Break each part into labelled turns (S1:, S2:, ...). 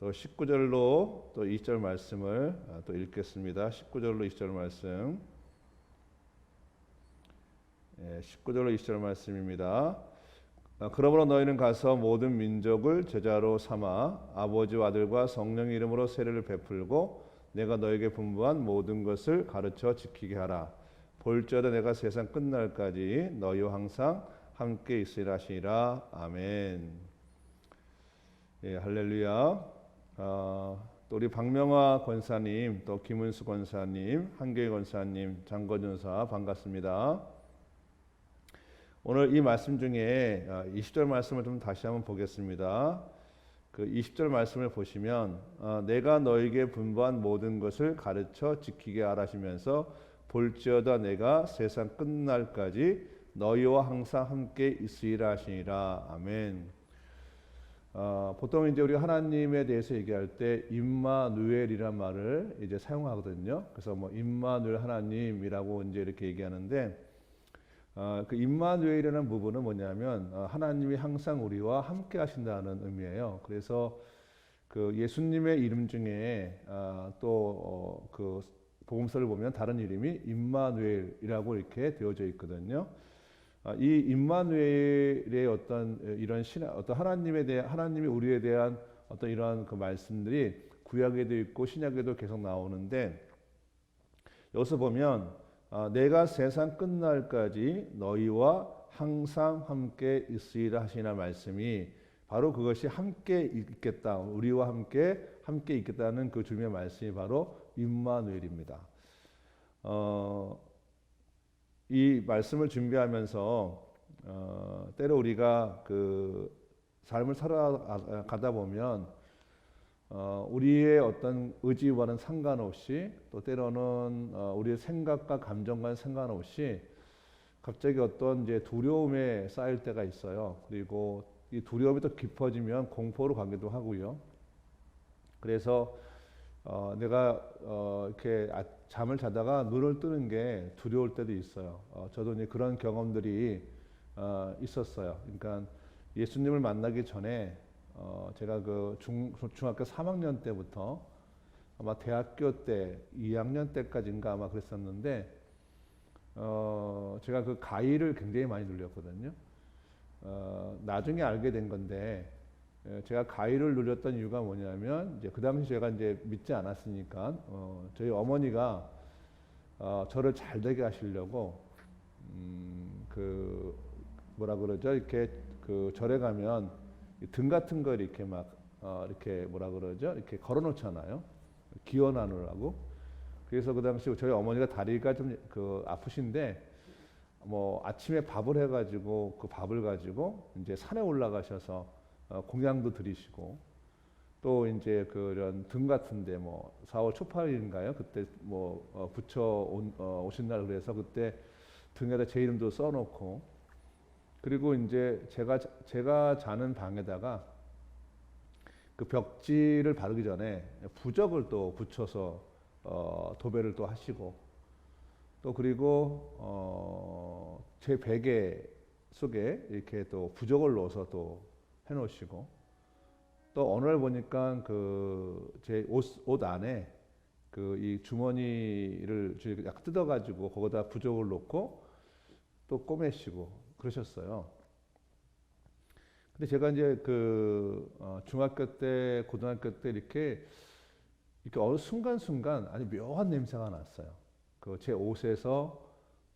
S1: 또 19절로 또 20절 말씀을 또 읽겠습니다. 19절로 20절 말씀. 19절로 20절 말씀입니다. 그러므로 너희는 가서 모든 민족을 제자로 삼아 아버지와 아들과 성령의 이름으로 세례를 베풀고 내가 너에게 분부한 모든 것을 가르쳐 지키게 하라. 볼지어다 내가 세상 끝날까지 너희와 항상 함께 있으리라 하시니라. 아멘. 예, 할렐루야. 또 우리 박명화 권사님, 또 김은수 권사님, 한교희 권사님, 장거준사 반갑습니다. 오늘 이 말씀 중에 20절 말씀을 좀 다시 한번 보겠습니다. 그 20절 말씀을 보시면 내가 너에게 분부한 모든 것을 가르쳐 지키게 하라 하시면서 볼지어다 내가 세상 끝날까지 너희와 항상 함께 있으리라 하시니라. 아멘. 보통 이제 우리 하나님에 대해서 얘기할 때 임마누엘이란 말을 이제 사용하거든요. 그래서 뭐 임마누엘 하나님이라고 이제 이렇게 얘기하는데 그 임마누엘이라는 부분은 뭐냐면 하나님이 항상 우리와 함께 하신다는 의미예요. 그래서 그 예수님의 이름 중에 또 그 복음서를 보면 다른 이름이 임마누엘이라고 이렇게 되어져 있거든요. 이 임마누엘의 어떤 이런 어떤 하나님에 대한 하나님이 우리에 대한 어떤 이러한 그 말씀들이 구약에도 있고 신약에도 계속 나오는데 여기서 보면 내가 세상 끝날까지 너희와 항상 함께 있으리라 하시는 말씀이 바로 그것이 함께 있겠다. 우리와 함께 있겠다는 그 주님의 말씀이 바로 임마누엘입니다. 이 말씀을 준비하면서 때로 우리가 그 삶을 살아가다 보면 우리의 어떤 의지와는 상관없이 또 때로는 우리의 생각과 감정과는 상관없이 갑자기 어떤 이제 두려움에 쌓일 때가 있어요. 그리고 이 두려움이 더 깊어지면 공포로 가기도 하고요. 그래서 내가 이렇게 잠을 자다가 눈을 뜨는 게 두려울 때도 있어요. 저도 이제 그런 경험들이 있었어요. 그러니까 예수님을 만나기 전에 제가 그 중학교 3학년 때부터 아마 대학교 때 2학년 때까지인가 아마 그랬었는데 제가 그 가위를 굉장히 많이 눌렸거든요. 나중에 알게 된 건데 제가 가위를 눌렸던 이유가 뭐냐면 이제 그 당시 제가 이제 믿지 않았으니까 저희 어머니가 저를 잘 되게 하시려고 그 뭐라 그러죠? 이렇게 그 절에 가면 등 같은 걸 이렇게 막 이렇게 뭐라 그러죠? 이렇게 걸어 놓잖아요. 기원하느라고. 그래서 그 당시 저희 어머니가 다리가 좀 그 아프신데 뭐 아침에 밥을 해가지고 그 밥을 가지고 이제 산에 올라가셔서 공양도 드리시고 또 이제 그런 등 같은데 뭐 4월 초팔일인가요? 그때 뭐 부처 오신 날 그래서 그때 등에다 제 이름도 써놓고 그리고 이제 제가 자는 방에다가 그 벽지를 바르기 전에 부적을 또 붙여서 도배를 또 하시고 또 그리고 제 베개 속에 이렇게 또 부적을 넣어서 또 해놓으시고 또 어느 날 보니까 그 제 옷 안에 그 이 주머니를 약간 뜯어가지고 거기다 부적을 놓고 또 꼬매시고 그러셨어요. 근데 제가 이제 그 중학교 때, 고등학교 때 이렇게 어느 순간순간 아주 묘한 냄새가 났어요. 그 제 옷에서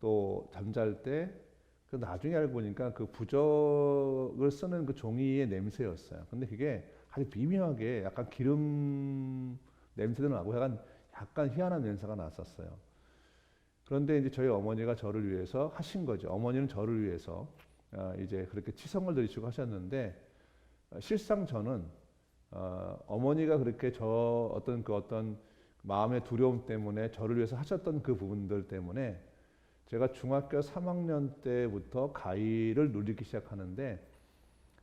S1: 또 잠잘 때 그 나중에 알고 보니까 그 부적을 쓰는 그 종이의 냄새였어요. 근데 그게 아주 미묘하게 약간 기름 냄새도 나고 약간 희한한 냄새가 났었어요. 그런데 이제 저희 어머니가 저를 위해서 하신 거죠. 어머니는 저를 위해서 이제 그렇게 치성을 드리시고 하셨는데 실상 저는 어머니가 그렇게 저 어떤 마음의 두려움 때문에 저를 위해서 하셨던 그 부분들 때문에 제가 중학교 3학년 때부터 가위를 눌리기 시작하는데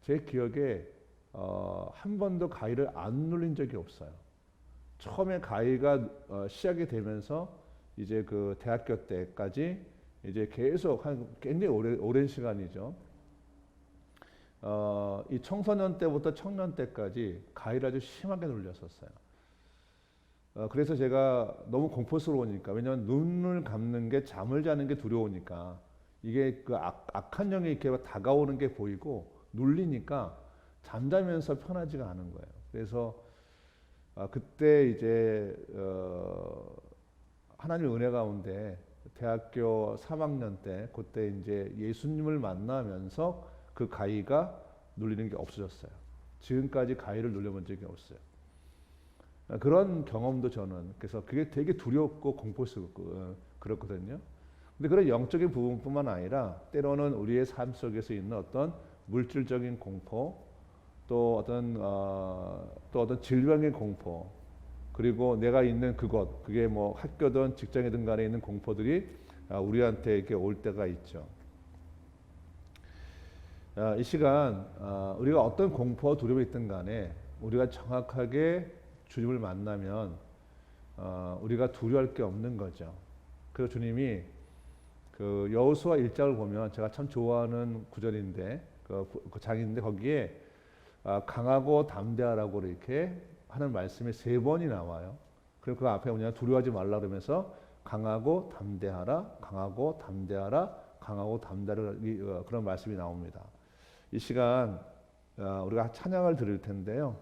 S1: 제 기억에 한 번도 가위를 안 눌린 적이 없어요. 처음에 가위가 시작이 되면서 이제 그 대학교 때까지 이제 계속 한 굉장히 오랜 시간이죠. 이 청소년 때부터 청년 때까지 가위를 아주 심하게 눌렸었어요. 그래서 제가 너무 공포스러우니까, 왜냐하면 눈을 감는 게, 잠을 자는 게 두려우니까, 이게 그 악한 영이 이렇게 다가오는 게 보이고 눌리니까 잠자면서 편하지가 않은 거예요. 그래서 그때 이제 하나님의 은혜 가운데 대학교 3학년 때, 그때 이제 예수님을 만나면서 그 가위가 눌리는 게 없어졌어요. 지금까지 가위를 눌려본 적이 없어요. 그런 경험도 저는, 그래서 그게 되게 두렵고 공포스럽고 그렇거든요. 근데 그런 영적인 부분뿐만 아니라 때로는 우리의 삶 속에서 있는 어떤 물질적인 공포, 또 어떤 질병의 공포, 그리고 내가 있는 그곳, 그게 뭐 학교든 직장이든 간에 있는 공포들이 우리한테 이렇게 올 때가 있죠. 이 시간 우리가 어떤 공포와 두려움이 있든 간에 우리가 정확하게 주님을 만나면 우리가 두려워할 게 없는 거죠. 그래서 주님이 그 여호수아 1장을 보면 제가 참 좋아하는 구절인데, 그 장인데 거기에 강하고 담대하라고 이렇게 하는 말씀이 3번이 나와요. 그리고 그 앞에 뭐냐, 두려워하지 말라 그러면서 강하고 담대하라, 강하고 담대하라, 강하고 담대하라, 그런 말씀이 나옵니다. 이 시간 우리가 찬양을 드릴 텐데요.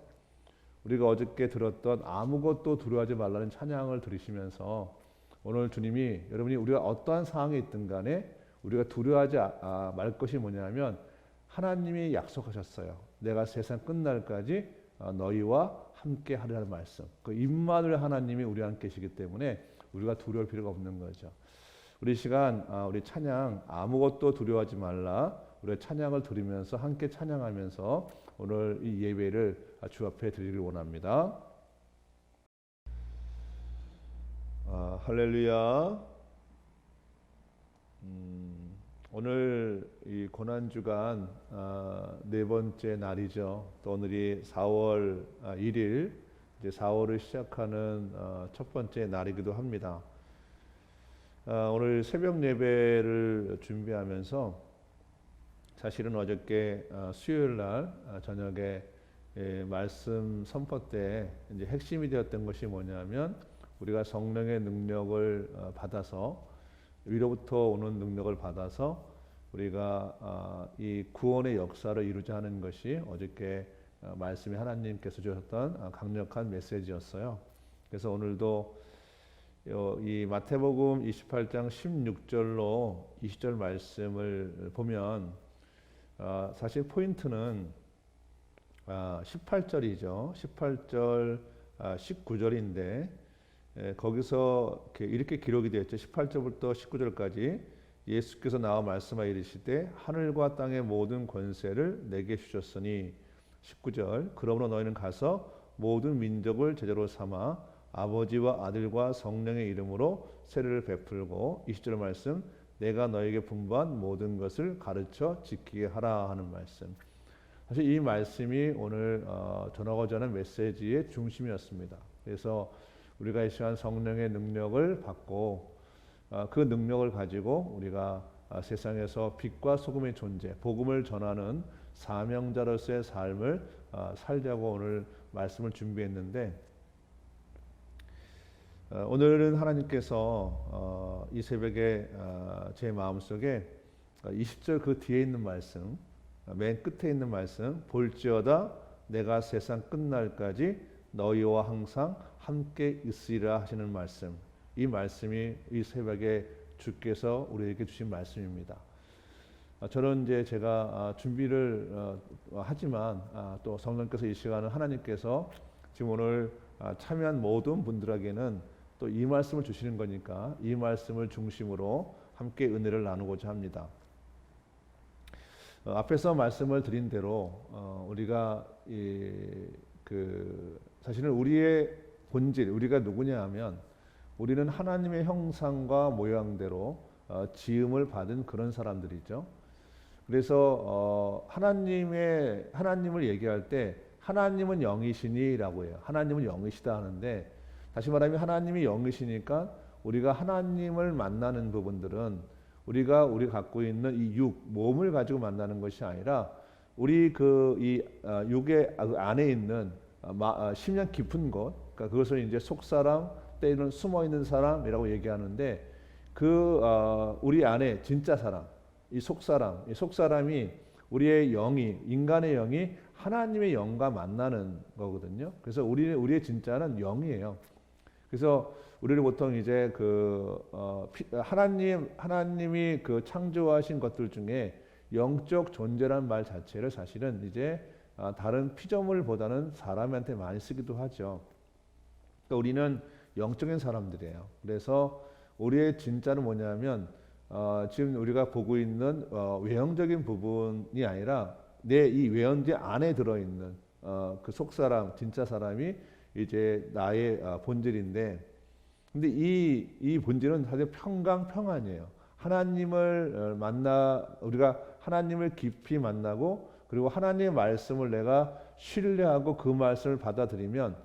S1: 우리가 어저께 들었던 아무것도 두려워하지 말라는 찬양을 들으시면서 오늘 주님이, 여러분이 우리가 어떠한 상황에 있든 간에 우리가 두려워하지 말 것이 뭐냐면, 하나님이 약속하셨어요. 내가 세상 끝날까지 너희와 함께 하리라는 말씀. 그 임마누엘 하나님이 우리와 함께 계시기 때문에 우리가 두려울 필요가 없는 거죠. 우리 시간 우리 찬양 아무것도 두려워하지 말라, 우리 찬양을 들으면서 함께 찬양하면서 오늘 이 예배를 주 앞에 드리기를 원합니다. 할렐루야. 오늘 이 고난주간 4번째 날이죠. 또 오늘이 4월 1일, 이제 4월을 시작하는 첫 번째 날이기도 합니다. 오늘 새벽 예배를 준비하면서 사실은 어저께 수요일 날 저녁에 말씀 선포 때 이제 핵심이 되었던 것이 뭐냐면, 우리가 성령의 능력을 받아서, 위로부터 오는 능력을 받아서 우리가 이 구원의 역사를 이루자 하는 것이 어저께 말씀이 하나님께서 주셨던 강력한 메시지였어요. 그래서 오늘도 이 마태복음 28장 16절로 20절 말씀을 보면 사실 포인트는 18절이죠. 18절, 19절인데 거기서 이렇게 기록이 되어 있죠. 18절부터 19절까지 예수께서 나와 말씀하여 이르시되 하늘과 땅의 모든 권세를 내게 주셨으니, 19절 그러므로 너희는 가서 모든 민족을 제자로 삼아 아버지와 아들과 성령의 이름으로 세례를 베풀고, 20절 말씀 내가 너에게 분부한 모든 것을 가르쳐 지키게 하라 하는 말씀. 사실 이 말씀이 오늘 전하고자 하는 메시지의 중심이었습니다. 그래서 우리가 이 시간 성령의 능력을 받고 그 능력을 가지고 우리가 세상에서 빛과 소금의 존재, 복음을 전하는 사명자로서의 삶을 살자고 오늘 말씀을 준비했는데, 오늘은 하나님께서 이 새벽에 제 마음속에 20절 그 뒤에 있는 말씀, 맨 끝에 있는 말씀, 볼지어다 내가 세상 끝날까지 너희와 항상 함께 있으리라 하시는 말씀, 이 말씀이 이 새벽에 주께서 우리에게 주신 말씀입니다. 저는 이제 제가 준비를 하지만 또 성령께서 이 시간은 하나님께서 지금 오늘 참여한 모든 분들에게는 또 이 말씀을 주시는 거니까 이 말씀을 중심으로 함께 은혜를 나누고자 합니다. 앞에서 말씀을 드린 대로 우리가 사실은 우리의 본질, 우리가 누구냐 하면 우리는 하나님의 형상과 모양대로 지음을 받은 그런 사람들이죠. 그래서 하나님을 얘기할 때 하나님은 영이시니라고 해요. 하나님은 영이시다 하는데, 다시 말하면 하나님이 영이시니까 우리가 하나님을 만나는 부분들은 우리가 갖고 있는 이 몸을 가지고 만나는 것이 아니라 우리 이 육의 안에 있는 심령 깊은 것, 그러니까 그것을 이제 속사람 때는 숨어 있는 사람이라고 얘기하는데 우리 안에 진짜 사람, 이 속사람이 우리의 영이 인간의 영이 하나님의 영과 만나는 거거든요. 그래서 우리의 진짜는 영이에요. 그래서 우리를 보통 이제 하나님이 창조하신 것들 중에 영적 존재란 말 자체를 사실은 이제 다른 피조물보다는 사람한테 많이 쓰기도 하죠. 그러니까 우리는 영적인 사람들이에요. 그래서 우리의 진짜는 뭐냐면 지금 우리가 보고 있는 외형적인 부분이 아니라 내 이 외형제 안에 들어있는 그 속사람, 진짜 사람이 이제 나의 본질인데, 근데 이 본질은 사실 평안이에요. 우리가 하나님을 깊이 만나고 그리고 하나님의 말씀을 내가 신뢰하고 그 말씀을 받아들이면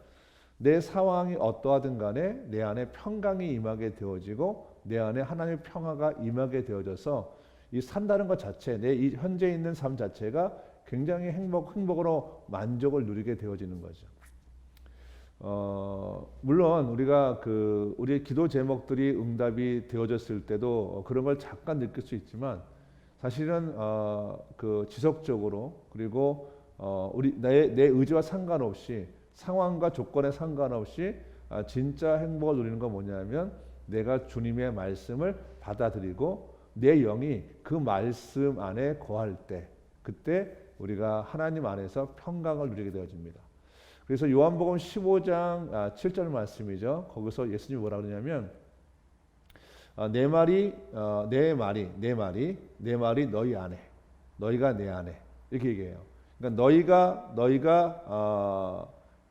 S1: 내 상황이 어떠하든 간에 내 안에 평강이 임하게 되어지고 내 안에 하나님의 평화가 임하게 되어져서 이 산다는 것 자체, 내 이 현재 있는 삶 자체가 굉장히 행복으로 만족을 누리게 되어지는 거죠. 물론 우리가 우리의 기도 제목들이 응답이 되어졌을 때도 그런 걸 잠깐 느낄 수 있지만 사실은 지속적으로 그리고 내 의지와 상관없이 상황과 조건에 상관없이 진짜 행복을 누리는 건 뭐냐면 내가 주님의 말씀을 받아들이고 내 영이 그 말씀 안에 거할 때 그때 우리가 하나님 안에서 평강을 누리게 되어집니다. 그래서 요한복음 15장 7절 말씀이죠. 거기서 예수님이 뭐라 그러냐면 내 말이 너희 안에, 너희가 내 안에 이렇게 얘기해요. 그러니까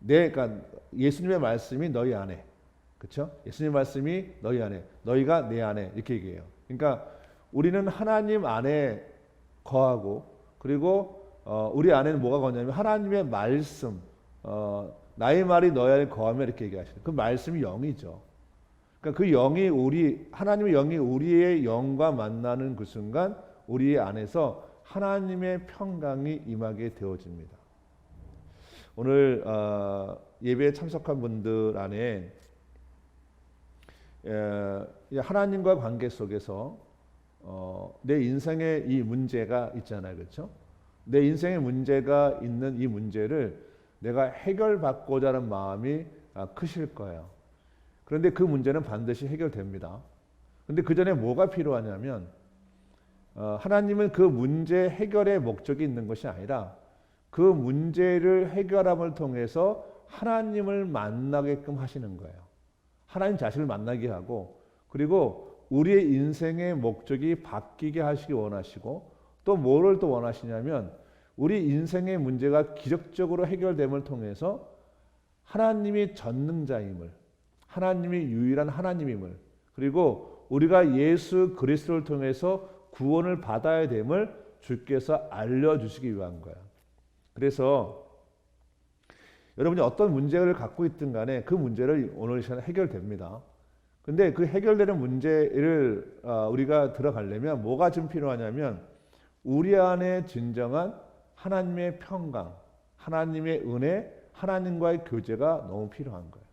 S1: 그러니까 예수님의 말씀이 너희 안에, 그렇죠? 예수님의 말씀이 너희 안에, 너희가 내 안에 이렇게 얘기해요. 그러니까 우리는 하나님 안에 거하고 그리고 우리 안에는 뭐가 거냐면 하나님의 말씀, 나의 말이 너희 안에 거하면 이렇게 얘기하시는 그 말씀이 영이죠. 그러니까 그 영이 하나님의 영이 우리의 영과 만나는 그 순간 우리 안에서 하나님의 평강이 임하게 되어집니다. 오늘 예배에 참석한 분들 안에 하나님과 관계 속에서 내 인생에 이 문제가 있잖아요, 그렇죠? 내 인생에 문제가 있는 이 문제를 내가 해결받고자 하는 마음이 크실 거예요. 그런데 그 문제는 반드시 해결됩니다. 그런데 그 전에 뭐가 필요하냐면 하나님은 그 문제 해결의 목적이 있는 것이 아니라 그 문제를 해결함을 통해서 하나님을 만나게끔 하시는 거예요. 하나님 자신을 만나게 하고 그리고 우리의 인생의 목적이 바뀌게 하시기 원하시고 또 뭐를 또 원하시냐면 우리 인생의 문제가 기적적으로 해결됨을 통해서 하나님이 전능자임을, 하나님이 유일한 하나님임을, 그리고 우리가 예수 그리스도를 통해서 구원을 받아야 됨을 주께서 알려주시기 위한 거야. 그래서 여러분이 어떤 문제를 갖고 있든 간에 그 문제를 오늘 시간에 해결됩니다. 근데 그 해결되는 문제를 우리가 들어가려면 뭐가 좀 필요하냐면 우리 안에 진정한 하나님의 평강, 하나님의 은혜, 하나님과의 교제가 너무 필요한 거예요.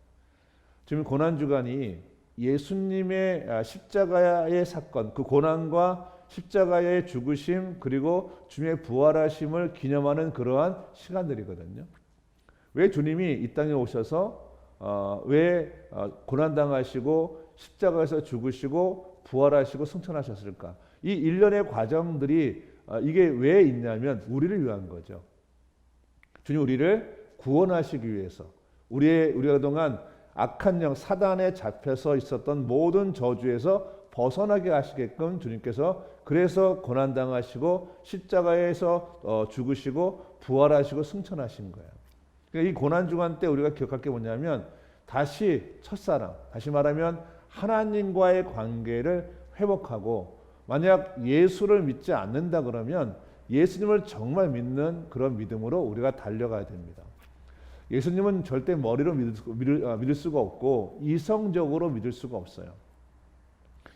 S1: 지금 고난주간이 예수님의 십자가의 사건, 그 고난과 십자가의 죽으심 그리고 주님의 부활하심을 기념하는 그러한 시간들이거든요. 왜 주님이 이 땅에 오셔서 왜 고난당하시고 십자가에서 죽으시고 부활하시고 승천하셨을까? 이 일련의 과정들이 이게 왜 있냐면 우리를 위한 거죠. 주님 우리를 구원하시기 위해서 우리가 그동안 악한 영 사단에 잡혀서 있었던 모든 저주에서 벗어나게 하시게끔 주님께서 그래서 고난당하시고 십자가에서 죽으시고 부활하시고 승천하신 거예요. 그러니까 이 고난주간 때 우리가 기억할 게 뭐냐면 다시 첫사랑, 다시 말하면 하나님과의 관계를 회복하고 만약 예수를 믿지 않는다 그러면 예수님을 정말 믿는 그런 믿음으로 우리가 달려가야 됩니다. 예수님은 절대 머리로 믿을 수가 없고 이성적으로 믿을 수가 없어요.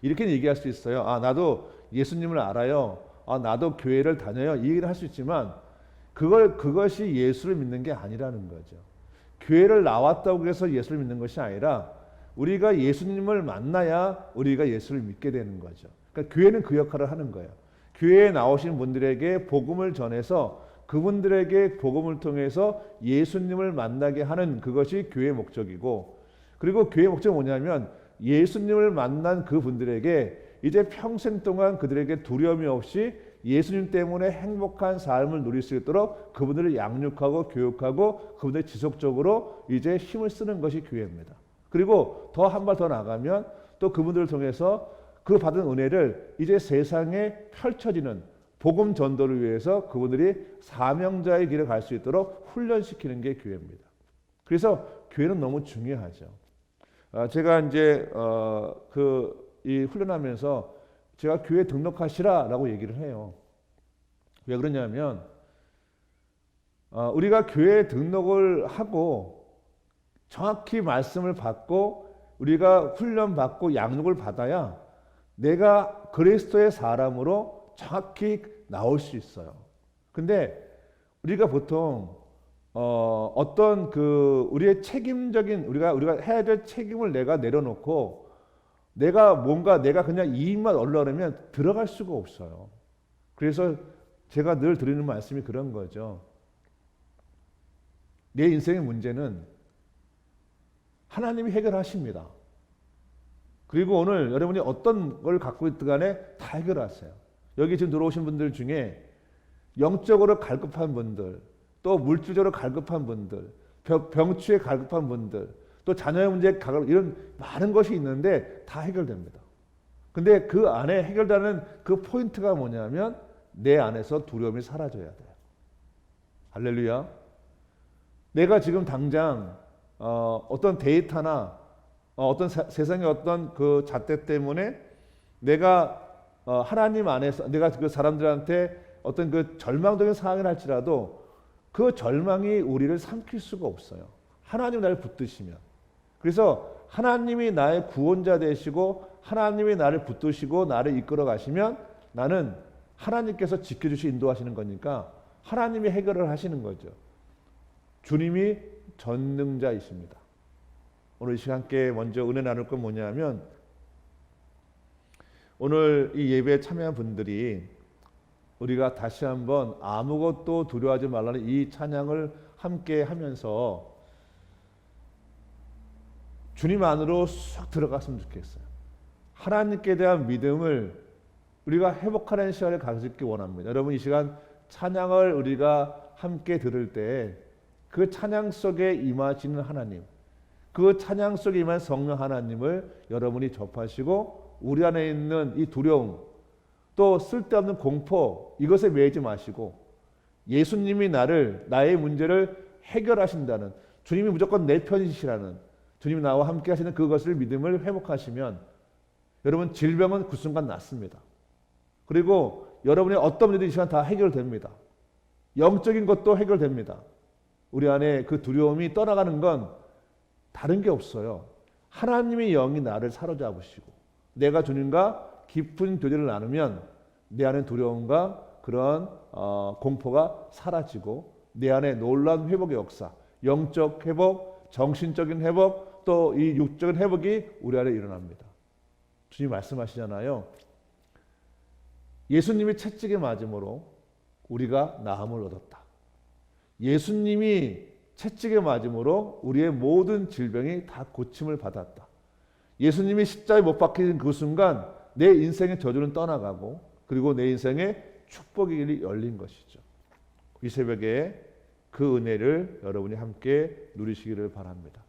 S1: 이렇게 얘기할 수 있어요. 나도 예수님을 알아요. 나도 교회를 다녀요. 이 얘기를 할 수 있지만 그것이 예수를 믿는 게 아니라는 거죠. 교회를 나왔다고 해서 예수를 믿는 것이 아니라 우리가 예수님을 만나야 우리가 예수를 믿게 되는 거죠. 그러니까 교회는 그 역할을 하는 거예요. 교회에 나오신 분들에게 복음을 전해서 그분들에게 복음을 통해서 예수님을 만나게 하는 그것이 교회의 목적이고, 그리고 교회의 목적이 뭐냐면 예수님을 만난 그분들에게 이제 평생 동안 그들에게 두려움이 없이 예수님 때문에 행복한 삶을 누릴 수 있도록 그분들을 양육하고 교육하고 그분들 지속적으로 이제 힘을 쓰는 것이 교회입니다. 그리고 더 한 발 더 나가면 또 그분들을 통해서 그 받은 은혜를 이제 세상에 펼쳐지는 복음 전도를 위해서 그분들이 사명자의 길을 갈 수 있도록 훈련시키는 게 교회입니다. 그래서 교회는 너무 중요하죠. 제가 이제 이 훈련하면서 제가 교회 등록하시라라고 얘기를 해요. 왜 그러냐면 우리가 교회에 등록을 하고 정확히 말씀을 받고 우리가 훈련받고 양육을 받아야 내가 그리스도의 사람으로 정확히 나올 수 있어요. 근데 우리가 보통 어떤 우리의 책임적인 우리가 해야 될 책임을 내가 내려놓고 내가 그냥 이익만 얻으려면 들어갈 수가 없어요. 그래서 제가 늘 드리는 말씀이 그런 거죠. 내 인생의 문제는 하나님이 해결하십니다. 그리고 오늘 여러분이 어떤 걸 갖고 있든 간에 다 해결하세요. 여기 지금 들어오신 분들 중에 영적으로 갈급한 분들, 또 물질적으로 갈급한 분들, 병치에 갈급한 분들, 또 자녀의 문제에 이런 많은 것이 있는데 다 해결됩니다. 근데 그 안에 해결되는 그 포인트가 뭐냐면 내 안에서 두려움이 사라져야 돼요. 할렐루야. 내가 지금 당장 어떤 데이터나 어떤 세상의 어떤 그 잣대 때문에 내가 하나님 안에서 내가 그 사람들한테 어떤 그 절망적인 상황을 할지라도 그 절망이 우리를 삼킬 수가 없어요. 하나님 나를 붙드시면. 그래서 하나님이 나의 구원자 되시고 하나님이 나를 붙드시고 나를 이끌어 가시면 나는 하나님께서 지켜주시 인도하시는 거니까 하나님이 해결을 하시는 거죠. 주님이 전능자이십니다. 오늘 이 시간 함께 먼저 은혜 나눌 건 뭐냐면 오늘 이 예배에 참여한 분들이 우리가 다시 한번 아무것도 두려워하지 말라는 이 찬양을 함께 하면서 주님 안으로 쏙 들어갔으면 좋겠어요. 하나님께 대한 믿음을 우리가 회복하는 시간을 가지기 원합니다. 여러분 이 시간 찬양을 우리가 함께 들을 때 그 찬양 속에 임하시는 하나님, 그 찬양 속에 임한 성령 하나님을 여러분이 접하시고 우리 안에 있는 이 두려움 또 쓸데없는 공포 이것에 매이지 마시고 예수님이 나의 문제를 해결하신다는 주님이 무조건 내 편이시라는 주님이 나와 함께 하시는 그것을 믿음을 회복하시면 여러분 질병은 그 순간 낫습니다. 그리고 여러분의 어떤 문제도 이 시간 다 해결됩니다. 영적인 것도 해결됩니다. 우리 안에 그 두려움이 떠나가는 건 다른 게 없어요. 하나님의 영이 나를 사로잡으시고 내가 주님과 깊은 교제를 나누면 내 안에 두려움과 그런 공포가 사라지고 내 안에 놀라운 회복의 역사, 영적 회복, 정신적인 회복, 또 이 육적인 회복이 우리 안에 일어납니다. 주님 말씀하시잖아요. 예수님이 채찍에 맞음으로 우리가 나음을 얻었다. 예수님이 채찍에 맞음으로 우리의 모든 질병이 다 고침을 받았다. 예수님이 십자가에 못 박히는 그 순간 내 인생의 저주는 떠나가고 그리고 내 인생의 축복의 길이 열린 것이죠. 이 새벽에 그 은혜를 여러분이 함께 누리시기를 바랍니다.